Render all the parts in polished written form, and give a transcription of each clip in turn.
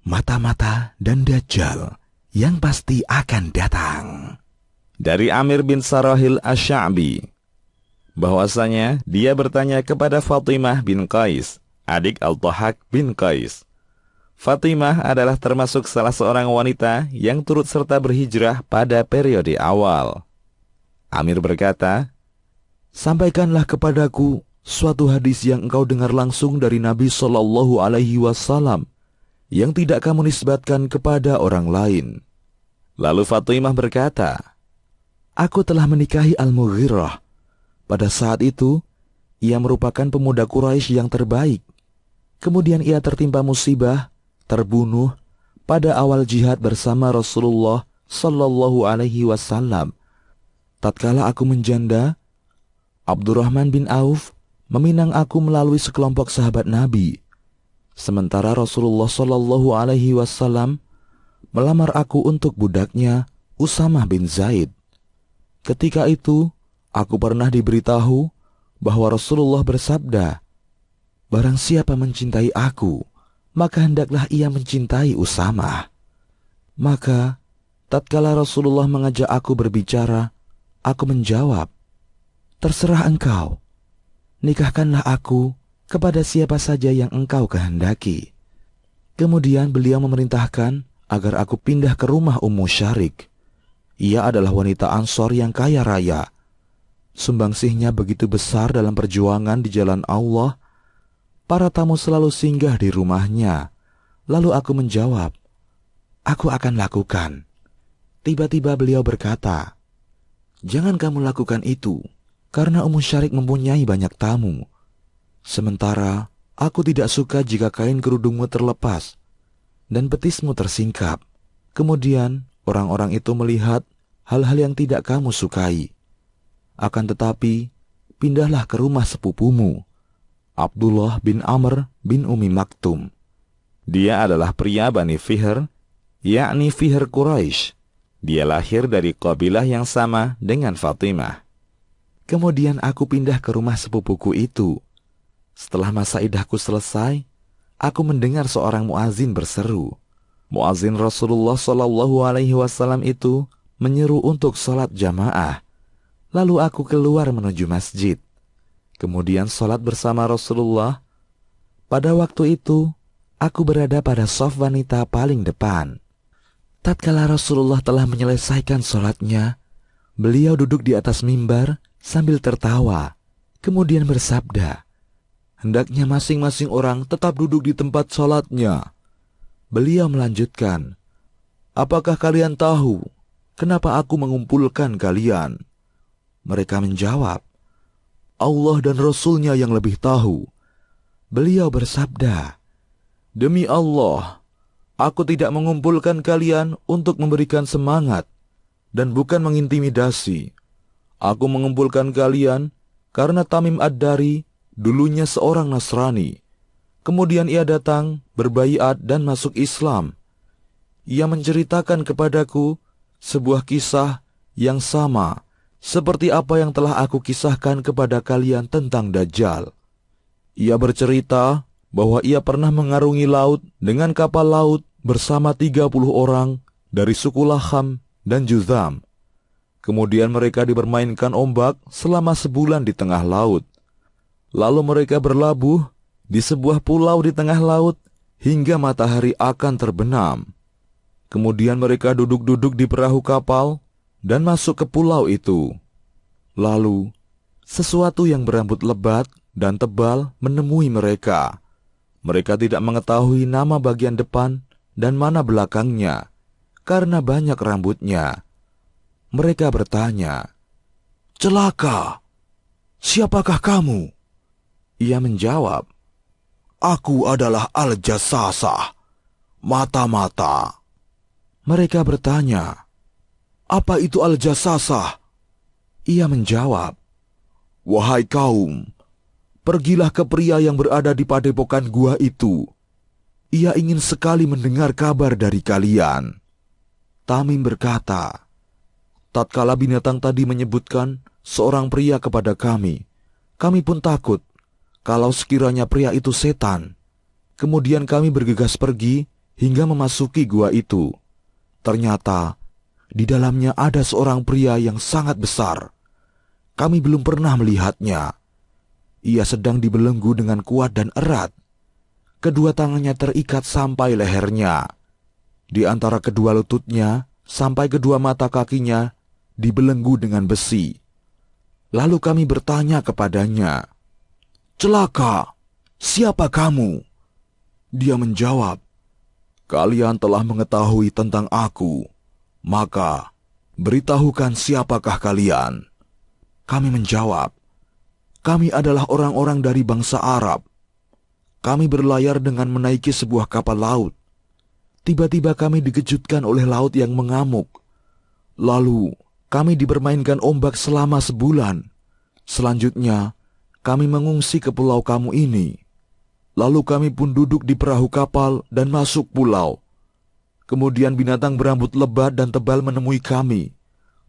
mata-mata dan Dajjal yang pasti akan datang. Dari Amir bin Sarahil Asy-Sya'bi, bahwasanya dia bertanya kepada Fatimah bin Qais, adik Al-Dhahhak bin Qais. Fatimah adalah termasuk salah seorang wanita yang turut serta berhijrah pada periode awal. Amir berkata, "Sampaikanlah kepadaku suatu hadis yang engkau dengar langsung dari Nabi Shallallahu Alaihi Wasallam yang tidak kamu nisbatkan kepada orang lain." Lalu Fatimah berkata, "Aku telah menikahi Al-Mughirah. Pada saat itu, ia merupakan pemuda Quraisy yang terbaik. Kemudian ia tertimpa musibah, terbunuh pada awal jihad bersama Rasulullah Shallallahu Alaihi Wasallam. Tatkala aku menjanda, Abdurrahman bin Auf meminang aku melalui sekelompok sahabat Nabi. Sementara Rasulullah Shallallahu Alaihi Wasallam melamar aku untuk budaknya Usamah bin Zaid. Ketika itu, aku pernah diberitahu bahwa Rasulullah bersabda, barang siapa mencintai aku, maka hendaklah ia mencintai Usamah. Maka, tatkala Rasulullah mengajak aku berbicara, aku menjawab, terserah engkau, nikahkanlah aku kepada siapa saja yang engkau kehendaki. Kemudian beliau memerintahkan agar aku pindah ke rumah Ummu Syarik. Ia adalah wanita Ansor yang kaya raya. Sumbangsihnya begitu besar dalam perjuangan di jalan Allah. Para tamu selalu singgah di rumahnya. Lalu aku menjawab, aku akan lakukan. Tiba-tiba beliau berkata, jangan kamu lakukan itu, karena Ummu Syarik mempunyai banyak tamu. Sementara aku tidak suka jika kain kerudungmu terlepas dan betismu tersingkap. Kemudian orang-orang itu melihat hal-hal yang tidak kamu sukai. Akan tetapi, pindahlah ke rumah sepupumu, Abdullah bin Amr bin Umi Maktum. Dia adalah pria Bani Fihr, yakni Fihr Quraisy. Dia lahir dari kabilah yang sama dengan Fatimah. Kemudian aku pindah ke rumah sepupuku itu. Setelah masa iddahku selesai, aku mendengar seorang muazin berseru. Muazin Rasulullah Shallallahu Alaihi Wasallam itu menyeru untuk sholat jamaah. Lalu aku keluar menuju masjid. Kemudian sholat bersama Rasulullah. Pada waktu itu, aku berada pada shaf wanita paling depan. Tatkala Rasulullah telah menyelesaikan sholatnya, beliau duduk di atas mimbar sambil tertawa. Kemudian bersabda, hendaknya masing-masing orang tetap duduk di tempat sholatnya. Beliau melanjutkan, apakah kalian tahu kenapa aku mengumpulkan kalian? Mereka menjawab, Allah dan Rasulnya yang lebih tahu. Beliau bersabda, demi Allah, aku tidak mengumpulkan kalian untuk memberikan semangat dan bukan mengintimidasi. Aku mengumpulkan kalian karena Tamim Ad-Dari dulunya seorang Nasrani. Kemudian ia datang, berbaiat dan masuk Islam. Ia menceritakan kepadaku sebuah kisah yang sama seperti apa yang telah aku kisahkan kepada kalian tentang Dajjal. Ia bercerita bahwa ia pernah mengarungi laut dengan kapal laut bersama 30 orang dari suku Laham dan Juzam. Kemudian mereka dipermainkan ombak selama sebulan di tengah laut. Lalu mereka berlabuh di sebuah pulau di tengah laut hingga matahari akan terbenam. Kemudian mereka duduk-duduk di perahu kapal dan masuk ke pulau itu. Lalu, sesuatu yang berambut lebat dan tebal menemui mereka. Mereka tidak mengetahui nama bagian depan dan mana belakangnya, karena banyak rambutnya. Mereka bertanya, celaka, siapakah kamu? Ia menjawab, aku adalah Al-Jassasah, mata-mata. Mereka bertanya, apa itu Al-Jassasah? Ia menjawab, wahai kaum, pergilah ke pria yang berada di padepokan gua itu. Ia ingin sekali mendengar kabar dari kalian. Tamim berkata, tatkala binatang tadi menyebutkan seorang pria kepada kami pun takut kalau sekiranya pria itu setan. Kemudian kami bergegas pergi hingga memasuki gua itu. Ternyata di dalamnya ada seorang pria yang sangat besar. Kami belum pernah melihatnya. Ia sedang dibelenggu dengan kuat dan erat. Kedua tangannya terikat sampai lehernya. Di antara kedua lututnya sampai kedua mata kakinya dibelenggu dengan besi. Lalu kami bertanya kepadanya, "Celaka, siapa kamu?" Dia menjawab, "Kalian telah mengetahui tentang aku, maka beritahukan siapakah kalian?" Kami menjawab, "Kami adalah orang-orang dari bangsa Arab. Kami berlayar dengan menaiki sebuah kapal laut. Tiba-tiba kami dikejutkan oleh laut yang mengamuk. Lalu kami dipermainkan ombak selama sebulan. Selanjutnya, kami mengungsi ke pulau kamu ini. Lalu kami pun duduk di perahu kapal dan masuk pulau. Kemudian binatang berambut lebat dan tebal menemui kami.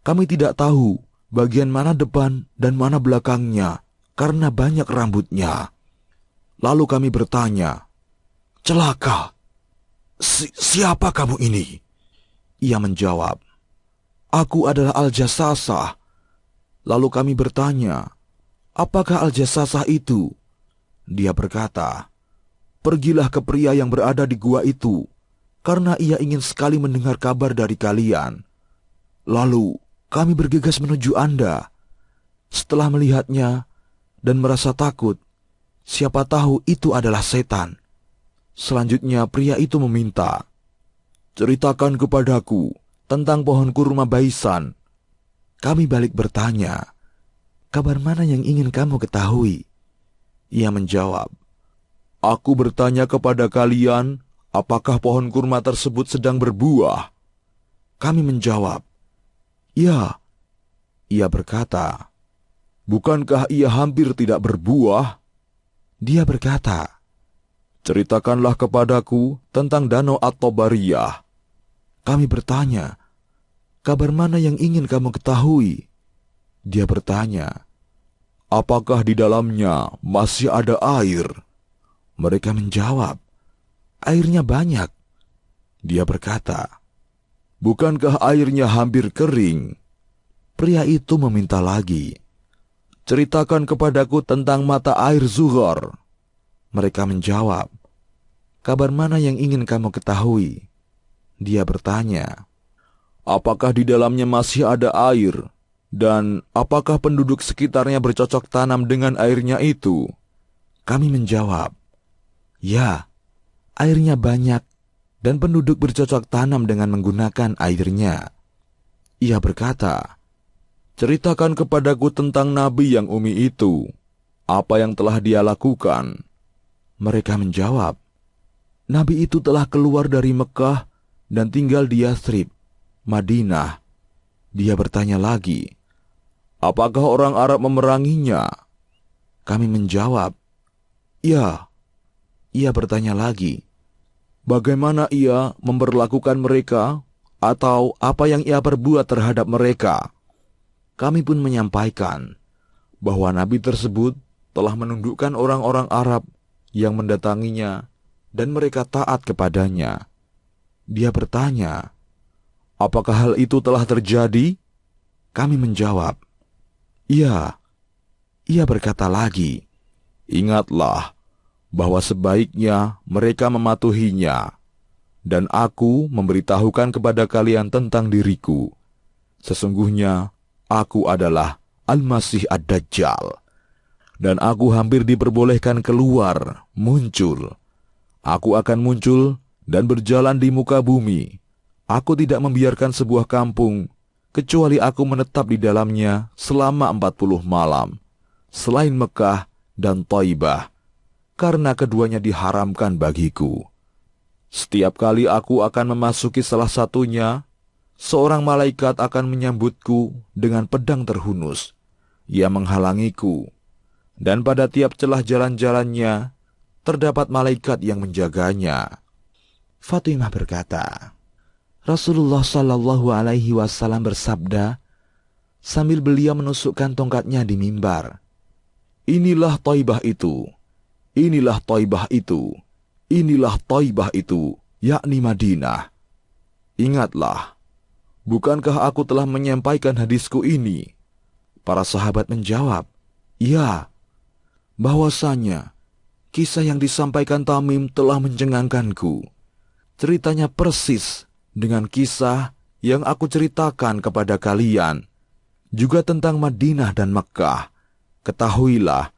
Kami tidak tahu bagian mana depan dan mana belakangnya karena banyak rambutnya. Lalu kami bertanya, 'Celaka, siapa kamu ini?' Ia menjawab, 'Aku adalah Al-Jassasah.' Lalu kami bertanya, 'Apakah Al-Jassasah itu?' Dia berkata, 'Pergilah ke pria yang berada di gua itu, karena ia ingin sekali mendengar kabar dari kalian.' Lalu kami bergegas menuju Anda. Setelah melihatnya dan merasa takut, siapa tahu itu adalah setan. Selanjutnya pria itu meminta, 'Ceritakan kepadaku tentang pohon kurma Baisan.' Kami balik bertanya, 'Kabar mana yang ingin kamu ketahui?' Ia menjawab, 'Aku bertanya kepada kalian, apakah pohon kurma tersebut sedang berbuah?' Kami menjawab, 'Ya.' Ia berkata, 'Bukankah ia hampir tidak berbuah?' Dia berkata, 'Ceritakanlah kepadaku tentang Danau At-Tabariyah.' Kami bertanya, 'Kabar mana yang ingin kamu ketahui?' Dia bertanya, 'Apakah di dalamnya masih ada air?' Mereka menjawab, 'Airnya banyak.' Dia berkata, 'Bukankah airnya hampir kering?' Pria itu meminta lagi, 'Ceritakan kepadaku tentang mata air Zuhar.' Mereka menjawab, 'Kabar mana yang ingin kamu ketahui?' Dia bertanya, 'Apakah di dalamnya masih ada air? Dan apakah penduduk sekitarnya bercocok tanam dengan airnya itu?' Kami menjawab, 'Ya, airnya banyak dan penduduk bercocok tanam dengan menggunakan airnya.' Ia berkata, 'Ceritakan kepadaku tentang nabi yang umi itu. Apa yang telah dia lakukan?' Mereka menjawab, 'Nabi itu telah keluar dari Mekah dan tinggal di Yathrib, Madinah.' Dia bertanya lagi, 'Apakah orang Arab memeranginya?' Kami menjawab, 'Ya.' Ia bertanya lagi, 'Bagaimana ia memperlakukan mereka, atau apa yang ia perbuat terhadap mereka?' Kami pun menyampaikan bahwa Nabi tersebut telah menundukkan orang-orang Arab yang mendatanginya dan mereka taat kepadanya. Dia bertanya, 'Apakah hal itu telah terjadi?' Kami menjawab, 'Iya.' Ia berkata lagi, 'Ingatlah bahwa sebaiknya mereka mematuhinya. Dan aku memberitahukan kepada kalian tentang diriku. Sesungguhnya aku adalah Al-Masih Ad-Dajjal. Dan aku hampir diperbolehkan keluar, muncul. Aku akan muncul dan berjalan di muka bumi. Aku tidak membiarkan sebuah kampung, kecuali aku menetap di dalamnya selama 40 malam, selain Mekah dan Thaibah, karena keduanya diharamkan bagiku. Setiap kali aku akan memasuki salah satunya, seorang malaikat akan menyambutku dengan pedang terhunus. Ia menghalangiku, dan pada tiap celah jalan-jalannya terdapat malaikat yang menjaganya." Fatimah berkata, Rasulullah Shallallahu Alaihi Wasallam bersabda sambil beliau menusukkan tongkatnya di mimbar, "Inilah Thaibah itu, inilah Thaibah itu, inilah Thaibah itu yakni Madinah. Ingatlah, bukankah aku telah menyampaikan hadisku ini?" Para sahabat menjawab, "Ya." Bahwasanya kisah yang disampaikan Tamim telah mencengangkanku. Ceritanya persis dengan kisah yang aku ceritakan kepada kalian, juga tentang Madinah dan Mekkah. Ketahuilah,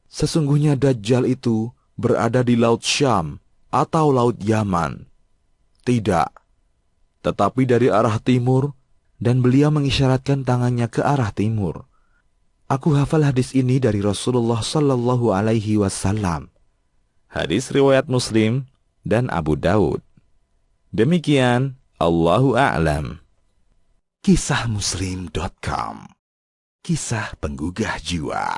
sesungguhnya Dajjal itu berada di Laut Syam atau Laut Yaman. Tidak, tetapi dari arah timur, dan beliau mengisyaratkan tangannya ke arah timur. Aku hafal hadis ini dari Rasulullah Sallallahu Alaihi Wasallam. Hadis riwayat Muslim dan Abu Daud. Demikian, Allahu a'lam. Kisahmuslim.com. Kisah penggugah jiwa.